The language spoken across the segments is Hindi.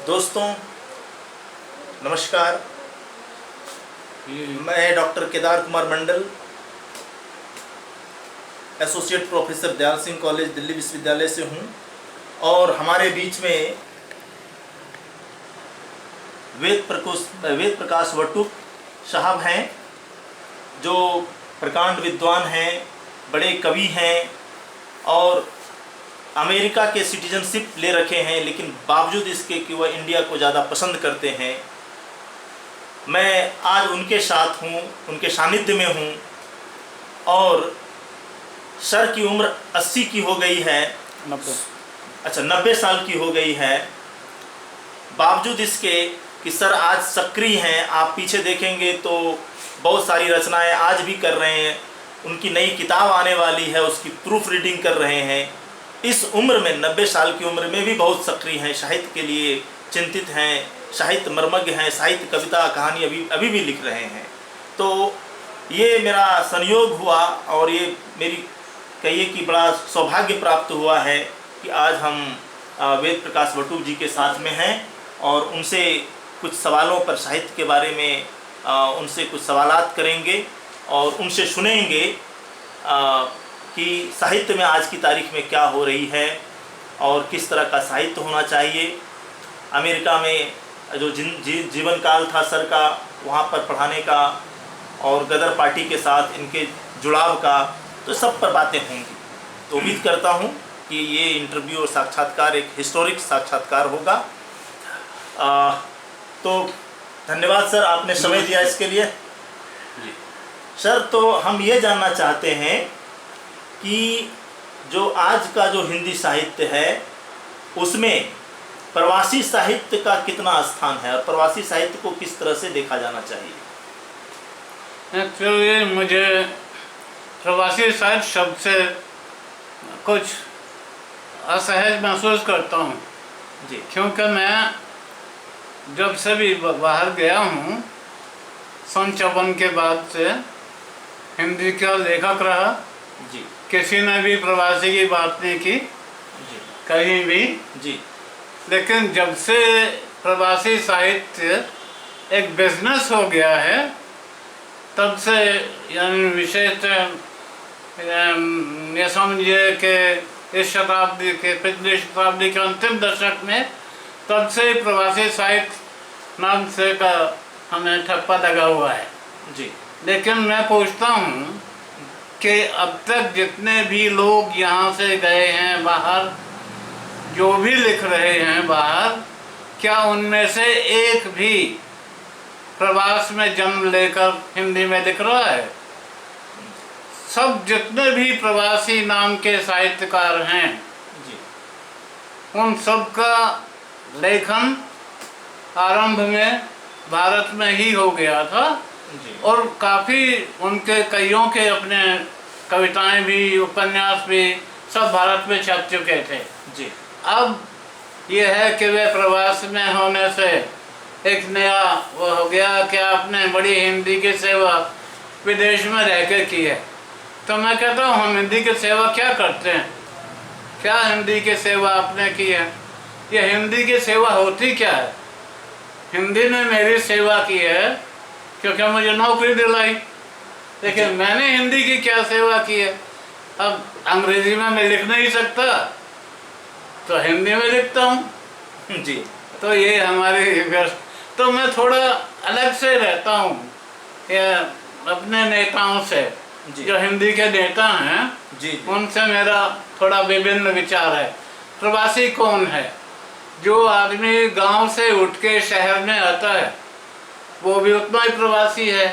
दोस्तों नमस्कार। मैं doctor Kedar Kumar Mandal, associate professor Dayal Singh college Delhi विश्वविद्यालय से हूं और हमारे बीच में वेद प्रकाश वटुक साहब हैं, जो प्रकांड विद्वान हैं, बड़े कवि हैं और अमेरिका के सिटीजनशिप ले रखे हैं, लेकिन बावजूद इसके कि वह इंडिया को ज़्यादा पसंद करते हैं। मैं आज उनके साथ हूँ, उनके सानिध्य में हूँ और सर की उम्र 80 की हो गई है, 90 साल की हो गई है। बावजूद इसके कि सर आज सक्रिय हैं, आप पीछे देखेंगे तो बहुत सारी रचनाएं आज भी कर रहे हैं। उनकी नई किताब आने वाली है, उसकी प्रूफ रीडिंग कर रहे हैं। इस उम्र में 90 साल की उम्र में भी बहुत सक्रिय हैं, साहित्य के लिए चिंतित हैं, साहित्य मर्मज्ञ हैं, साहित्य कविता कहानी अभी भी लिख रहे हैं। तो ये मेरा संयोग हुआ और ये मेरी कहिए कि बड़ा सौभाग्य प्राप्त हुआ है कि आज हम वेद प्रकाश वटुक जी के साथ में हैं और उनसे कुछ सवालों पर साहित्य के बारे में उनसे कुछ सवालात करेंगे और उनसे सुनेंगे कि साहित्य में आज की तारीख में क्या हो रही है और किस तरह का साहित्य होना चाहिए। अमेरिका में जो जीवन काल था सर का, वहाँ पर पढ़ाने का और गदर पार्टी के साथ इनके जुड़ाव का, तो सब पर बातें होंगी। तो उम्मीद करता हूँ कि ये इंटरव्यू और साक्षात्कार एक हिस्टोरिक साक्षात्कार होगा। तो धन्यवाद सर, आपने समय दिया इसके लिए। सर, तो हम ये जानना चाहते हैं कि जो आज का जो हिंदी साहित्य है उसमें प्रवासी साहित्य का कितना स्थान है और प्रवासी साहित्य को किस तरह से देखा जाना चाहिए। एक्चुअली मुझे प्रवासी साहित्य शब्द से कुछ असहज महसूस करता हूँ जी, क्योंकि मैं जब से भी बाहर गया हूँ, सन 54 के बाद से हिंदी का लेखक रहा जी, किसी ने भी प्रवासी की बात नहीं की जी, कहीं भी जी, लेकिन जब से प्रवासी साहित्य एक बिजनेस हो गया है तब से, यानी विशेषतः ये समझिए कि इस शताब्दी के, पिछली शताब्दी के अंतिम दशक में, तब से प्रवासी साहित्य नाम से का हमें ठप्पा लगा हुआ है जी। लेकिन मैं पूछता हूँ कि अब तक जितने भी लोग यहाँ से गए हैं बाहर, जो भी लिख रहे हैं बाहर, क्या उनमें से एक भी प्रवास में जन्म लेकर हिंदी में लिख रहा है? सब जितने भी प्रवासी नाम के साहित्यकार हैं जी, उन सब का लेखन आरंभ में भारत में ही हो गया था जी, और काफ़ी उनके कईयों के अपने कविताएं भी, उपन्यास भी सब भारत में छप चुके थे जी। अब ये है कि वे प्रवास में होने से एक नया वो हो गया कि आपने बड़ी हिंदी की सेवा विदेश में रह के की है। तो मैं कहता हूँ, हम हिंदी की सेवा क्या करते हैं? क्या हिंदी की सेवा आपने की है? ये हिंदी की सेवा होती क्या है? हिंदी ने मेरी सेवा की है क्योंकि मुझे नौकरी दिलाई, लेकिन मैंने हिंदी की क्या सेवा की है? अब अंग्रेजी में मैं लिख नहीं सकता तो हिंदी में लिखता हूँ जी। तो ये हमारी, तो मैं थोड़ा अलग से रहता हूँ अपने नेताओं से, जो हिंदी के नेता हैं जी, उनसे मेरा थोड़ा विभिन्न विचार है। प्रवासी कौन है? जो आदमी गांव से उठ के शहर में आता है वो भी उतना ही प्रवासी है।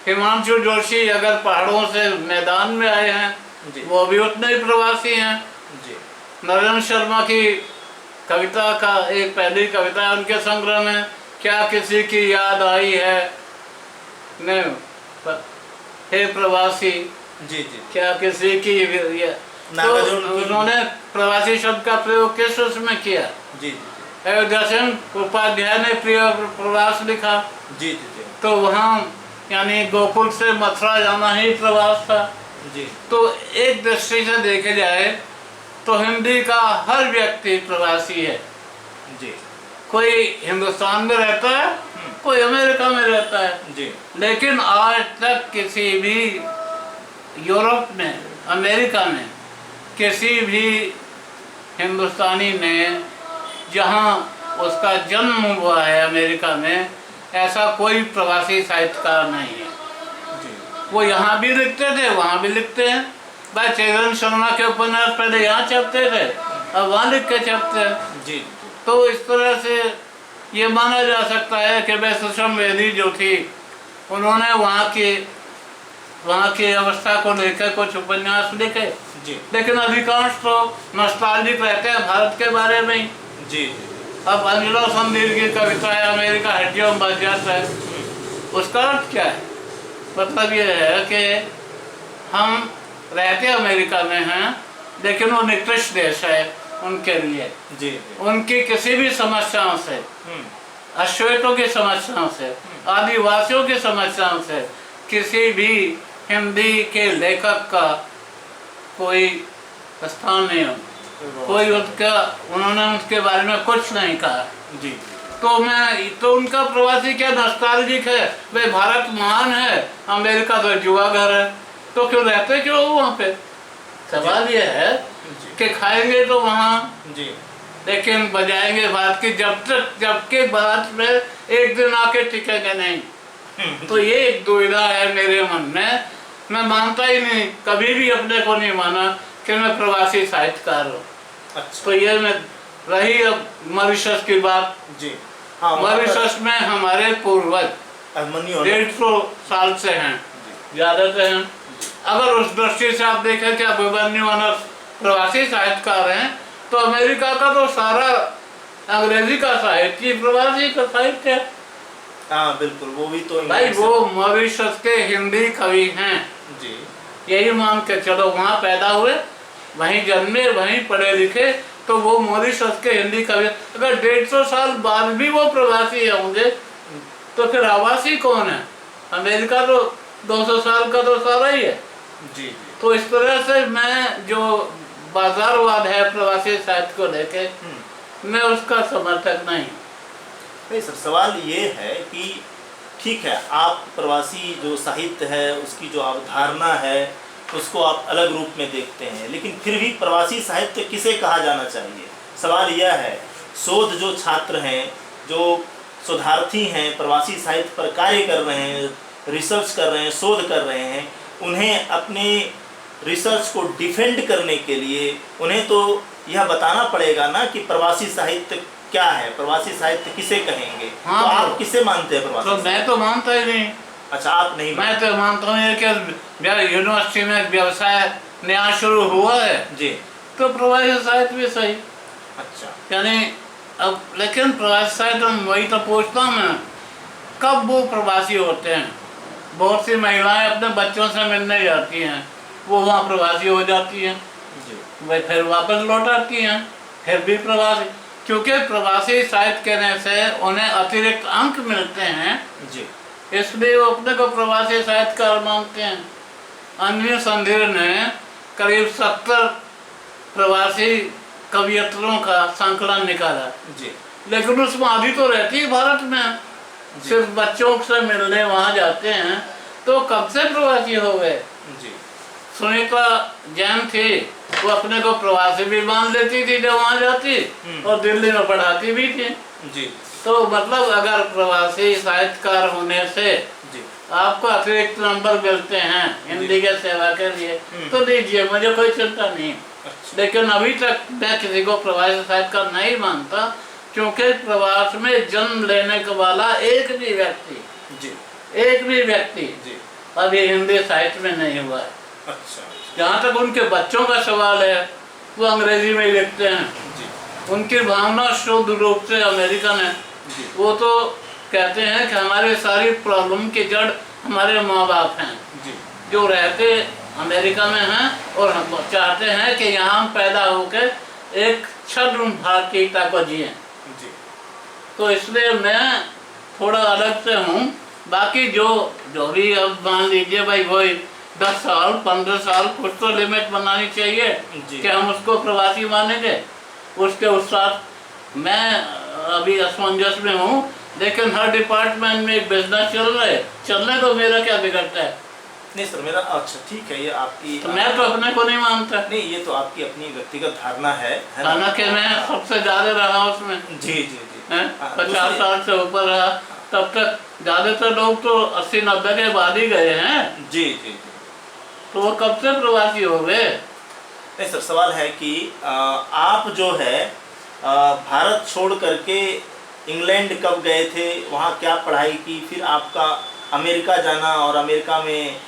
हिमांशु जोशी अगर पहाड़ों से मैदान में आए हैं वो भी उतने ही प्रवासी हैं जी। नरेंद्र शर्मा की कविता का एक पहली कविता उनके संग्रह में, क्या किसी की याद आई है ने हे प्रवासी, जी, जी। क्या किसी की तो उन्होंने प्रवासी शब्द का प्रयोग किस उसमें किया? जी, जी, अयोध्या सिंह उपाध्याय ने प्रिय प्रवास लिखा, जी, जी, तो वहाँ यानी गोकुल से मथुरा जाना ही प्रवास था। जी। तो एक दृष्टि से देखे जाए तो हिंदी का हर व्यक्ति प्रवासी है। जी। कोई हिंदुस्तान में रहता है, कोई अमेरिका में रहता है, जी लेकिन आज तक किसी भी यूरोप में, अमेरिका में किसी भी हिंदुस्तानी ने, जहाँ उसका जन्म हुआ है अमेरिका में, ऐसा कोई प्रवासी साहित्यकार नहीं है। जी वो यहाँ भी लिखते थे, वहाँ भी लिखते हैं। भाई चेतन शर्मा के उपन्यास पहले यहाँ छपते थे, अब वहाँ लिख के छपते हैं। जी तो इस तरह से ये माना जा सकता है कि भाई सुषम वेदी जो थी, उन्होंने वहाँ की अवस्था को लेकर कुछ उपन्यास लिखे, जी लेकिन अधिकांश तो नॉस्टैल्जिक रहते हैं भारत के बारे में ही। जी अब अंजलो संदीर की कविता है अमेरिका हड्डियों में बच जाता है, उसका अर्थ क्या है? मतलब ये है कि हम रहते अमेरिका में हैं, लेकिन वो निकृष्ट देश है उनके लिए। जी उनकी किसी भी समस्याओं से, अश्वेतों की समस्याओं से, आदिवासियों की समस्याओं से किसी भी हिंदी के लेखक का कोई स्थान नहीं हो, कोई उन्होंने उसके बारे में कुछ नहीं कहा। जी तो उनका प्रवासी क्या नॉस्टैल्जिक है, वे भारत महान है, अमेरिका तो जुआ घर है, तो क्यों रहते क्यों वहाँ पे? सवाल ये है कि खाएंगे तो वहाँ, जी लेकिन बजाएंगे भारत की, जबकि भारत में एक दिन आके टिकेंगे नहीं। तो ये एक दुविधा है मेरे मन में। मैं मानता ही नहीं, कभी भी अपने को नहीं माना कि मैं प्रवासी साहित्यकार हूँ। अच्छा तो ये मैं रही अब मॉरिशस की बात। जी हाँ, मॉरिशस में हमारे पूर्वज अभिमन्यु 150 साल से हैं, ज्यादा से हैं। अगर उस दृष्टि से आप देखें कि अभिमन्यु प्रवासी साहित्यकार हैं, तो अमेरिका का तो सारा अंग्रेजी का साहित्य प्रवासी का साहित्य है। हाँ बिल्कुल, वो भी तो भाई वो मॉरिशस के हिंदी कवि हैं, जी यही मान के चलो, वहाँ पैदा हुए, वहीं जन्मे, वहीं पढ़े लिखे, तो वो मॉरिशस के हिंदी कवि। अगर 150 साल बाद भी वो प्रवासी होंगे, तो फिर आवासी कौन है? अमेरिका तो 200 साल का तो सारा ही है। जी तो इस तरह से मैं जो बाजारवाद है प्रवासी साहित्य को लेके, मैं उसका समर्थक नहीं सर। सवाल ये है कि ठीक है, आप प्रवासी जो साहित्य है उसकी जो अवधारणा है उसको आप अलग रूप में देखते हैं, लेकिन फिर भी प्रवासी साहित्य किसे कहा जाना चाहिए? सवाल यह है, शोध जो छात्र हैं, जो शोधार्थी हैं, प्रवासी साहित्य पर कार्य कर रहे हैं, रिसर्च कर रहे हैं, शोध कर रहे हैं, उन्हें अपने रिसर्च को डिफेंड करने के लिए उन्हें तो यह बताना पड़ेगा ना कि प्रवासी साहित्य क्या है, प्रवासी साहित्य किसे कहेंगे। हाँ, तो आप किसे मानते हैं प्रवासी? तो मैं तो मानता ही नहीं। अच्छा, आप नहीं? मैं तो मानता हूँ कि यूनिवर्सिटी में व्यवसाय नया शुरू हुआ है जी, तो प्रवासी साहित्य भी सही। अच्छा, यानी अब लेकिन प्रवासी साहित्य वही तो पूछता हूँ मैं, कब वो प्रवासी होते हैं? बहुत सी महिलाएं अपने बच्चों से मिलने जाती हैं, वो वहाँ प्रवासी हो जाती हैं, वह फिर वापस लौट आती हैं, फिर भी प्रवासी। क्योंकि प्रवासी साहित्य कहने से उन्हें अतिरिक्त अंक मिलते हैं जी, इसलिए वो अपने को प्रवासी साहित्यकार मानते हैं। अनिल संधीर ने करीब 70 प्रवासी कवियत्रों का संकलन निकाला जी, लेकिन उसमें आधी तो रहती है भारत में, सिर्फ बच्चों से मिलने वहाँ जाते हैं, तो कब से प्रवासी हो गए? जी, सुनीता जैन थी, वो अपने को प्रवासी भी मान लेती थी जब वहाँ जाती, और दिल्ली में पढ़ाती भी थी। जी, तो मतलब अगर प्रवासी साहित्यकार होने से जी, आपको अतिरिक्त नंबर मिलते हैं हिंदी के सेवा के लिए, तो दीजिए, मुझे कोई चिंता नहीं। अच्छा, लेकिन अभी तक मैं किसी को प्रवासी साहित्यकार नहीं मानता, क्योंकि प्रवास में जन्म लेने वाला एक भी व्यक्ति जी, अभी हिंदी साहित्य में नहीं हुआ है। अच्छा, जहाँ तक उनके बच्चों का सवाल है, वो अंग्रेजी में ही लिखते हैं। जी, उनकी भावना शुद्ध रूप से अमेरिकन है। जी, वो तो कहते हैं कि हमारी सारी प्रॉब्लम की जड़ हमारे माँ बाप हैं, जी, जो रहते अमेरिका में हैं और हम चाहते हैं कि यहाँ हम पैदा होकर एक छद्म भारतीयता को जिए। जी, तो इसलिए मैं थोड़ा अलग से हूँ। बाकी जो भी अब मान लीजिए भाई, वही 10 साल 15 साल कुछ तो लिमिट बनानी चाहिए जी। कि हम उसको प्रवासी मानेंगे। उसके उस साथ मैं अभी असमंजस में हूँ, लेकिन हर डिपार्टमेंट में एक बिजनेस चल रहा है, चलने तो मेरा क्या बिगड़ता है। नहीं सर, मेरा अच्छा ठीक है, ये आपकी तो मैं तो अपने को नहीं मानता। नहीं, ये तो आपकी अपनी व्यक्तिगत धारणा है ना? हालांकि मैं सबसे ज्यादा रहा उसमें, जी जी जी। हैं? हाँ, 50 दूसरी- साल से ऊपर रहा, तब तक ज्यादातर लोग तो 80-90 के बाद ही गए हैं, जी जी जी। तो वो कब से प्रवासी हो गए। नहीं सर, सवाल है कि आप जो है भारत छोड़ करके इंग्लैंड कब गए थे, वहाँ क्या पढ़ाई की, फिर आपका अमेरिका जाना और अमेरिका में